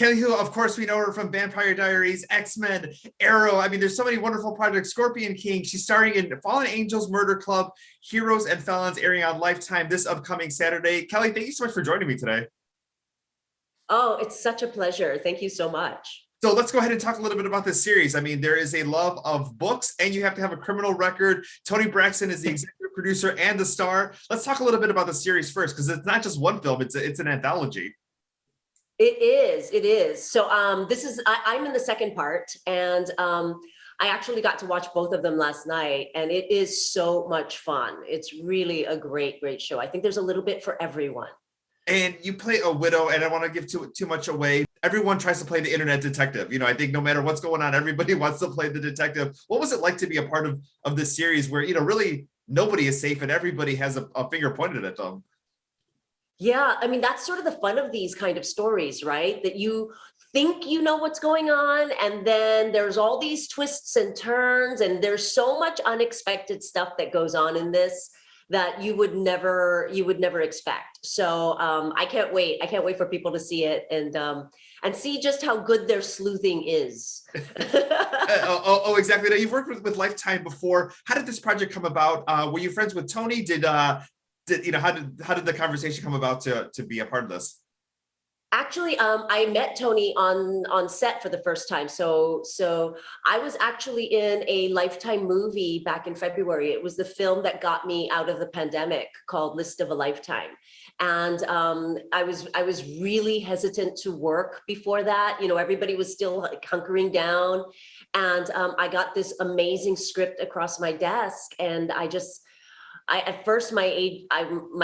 Kelly, who of course we know her from Vampire Diaries, X-Men, Arrow. I mean, there's so many wonderful projects. Scorpion King. She's starring in Fallen Angels, Murder Club, Heroes, and Felons, airing on Lifetime this upcoming Saturday. Kelly, thank you so much for joining me today. Oh, it's such a pleasure. Thank you so much. So let's go ahead and talk a little bit about this series. I mean, there is a love of books and you have to have a criminal record. Toni Braxton is the executive producer and the star. Let's talk a little bit about the series first, because it's not just one film, it's an anthology. It is. So I'm in the second part, and I actually got to watch both of them last night, and it is so much fun. It's really a great show. I think there's a little bit for everyone. And you play a widow, and I don't want to give too much away. Everyone tries to play the internet detective. You know, I think no matter what's going on, everybody wants to play the detective. What was it like to be a part of this series where, you know, really nobody is safe and everybody has a finger pointed at them? Yeah, I mean, that's sort of the fun of these kind of stories, right? That you think you know what's going on, and then there's all these twists and turns, and there's so much unexpected stuff that goes on in this that you would never expect. So I can't wait. I can't wait for people to see it and see just how good their sleuthing is. Exactly. Now, you've worked with Lifetime before. How did this project come about? Were you friends with Toni? Did you know, how did the conversation come about to be a part of this? Actually, I met Toni on set for the first time. So I was actually in a Lifetime movie back in February. It was the film that got me out of the pandemic, called List of a Lifetime. And I was really hesitant to work before that. You know, everybody was still like hunkering down, and I got this amazing script across my desk, and at first my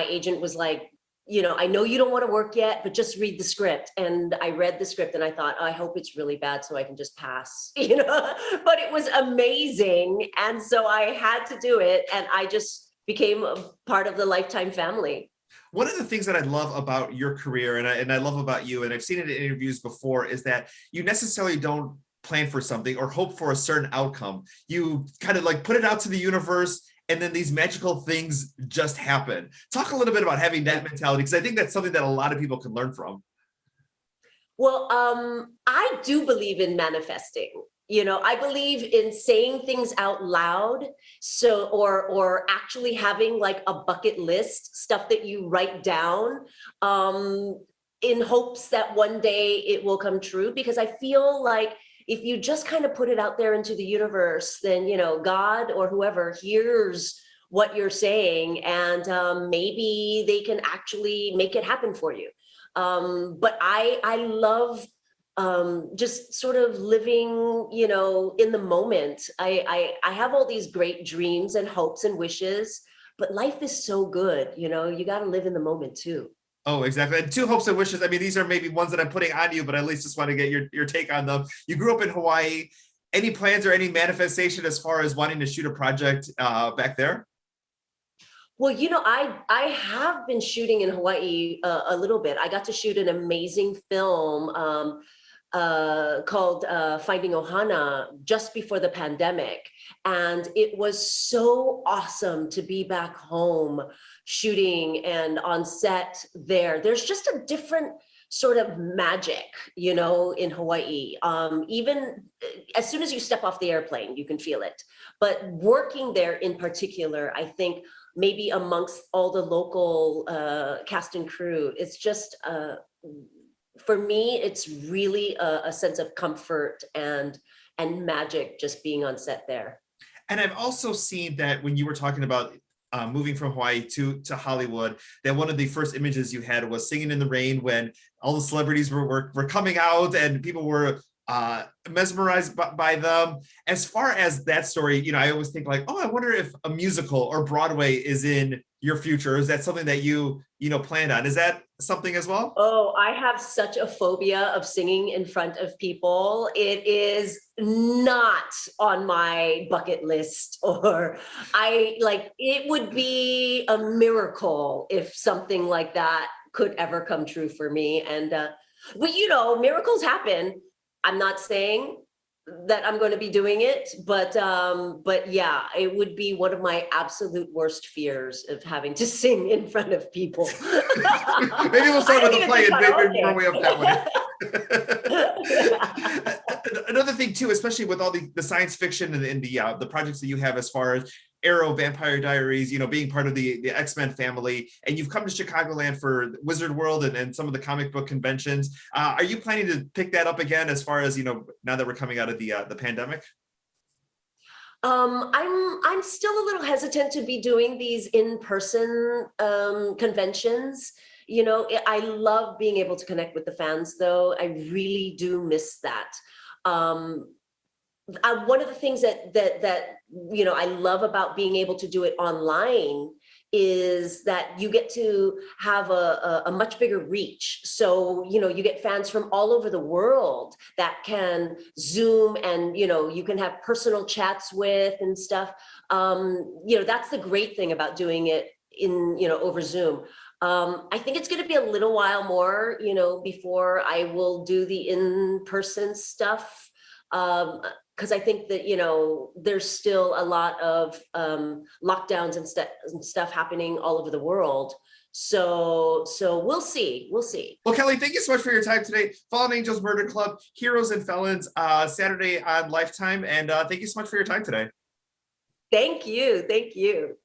agent was like, you know, I know you don't want to work yet, but just read the script. And I read the script and I thought, oh, I hope it's really bad so I can just pass, you know, but it was amazing. And so I had to do it. And I just became a part of the Lifetime family. One of the things that I love about your career, and I love about you, and I've seen it in interviews before, is that you necessarily don't plan for something or hope for a certain outcome. You kind of like put it out to the universe, and then these magical things just happen. Talk a little bit about having that mentality, because I think that's something that a lot of people can learn from. Well, I do believe in manifesting. You know, I believe in saying things out loud. So, or actually having like a bucket list, stuff that you write down, in hopes that one day it will come true. Because I feel like if you just kind of put it out there into the universe, then, you know, God or whoever hears what you're saying, and maybe they can actually make it happen for you. But I love just sort of living, you know, in the moment. I have all these great dreams and hopes and wishes, but life is so good, you know, you got to live in the moment too. Oh, exactly. And two hopes and wishes. I mean, these are maybe ones that I'm putting on you, but at least just want to get your take on them. You grew up in Hawaii. Any plans or any manifestation as far as wanting to shoot a project back there? Well, you know, I have been shooting in Hawaii a little bit. I got to shoot an amazing film called Finding Ohana just before the pandemic. And it was so awesome to be back home shooting and on set there. There's just a different sort of magic, you know, in Hawaii. Even as soon as you step off the airplane, you can feel it. But working there in particular, I think maybe amongst all the local cast and crew, it's just, for me, it's really a sense of comfort and magic just being on set there. And I've also seen that when you were talking about moving from Hawaii to Hollywood, that one of the first images you had was Singing in the Rain, when all the celebrities were coming out and people were mesmerized by them. As far as that story, you know, I always think like, oh, I wonder if a musical or Broadway is in your future. Is that something that you know, planned on? Is that something as well? Oh, I have such a phobia of singing in front of people. It is not on my bucket list, or it would be a miracle if something like that could ever come true for me. And, but you know, miracles happen. I'm not saying that I'm going to be doing it, but yeah, it would be one of my absolute worst fears, of having to sing in front of people. Maybe we'll start with the play and maybe work our way up that way. another thing too, especially with all the science fiction and the projects that you have as far as Arrow, Vampire Diaries, being part of the X-Men family, and you've come to Chicagoland for Wizard World and some of the comic book conventions. Are you planning to pick that up again as far as, now that we're coming out of the pandemic? I'm still a little hesitant to be doing these in-person conventions. I love being able to connect with the fans, though. I really do miss that. One of the things that I love about being able to do it online is that you get to have a much bigger reach. So, you get fans from all over the world that can Zoom and, you can have personal chats with and stuff. That's the great thing about doing it over Zoom. I think it's going to be a little while more, before I will do the in-person stuff. Because I think that, there's still a lot of lockdowns and stuff happening all over the world. So we'll see. Well, Kelly, thank you so much for your time today. Fallen Angels Murder Club, Heroes and Felons, Saturday on Lifetime. And thank you so much for your time today. Thank you.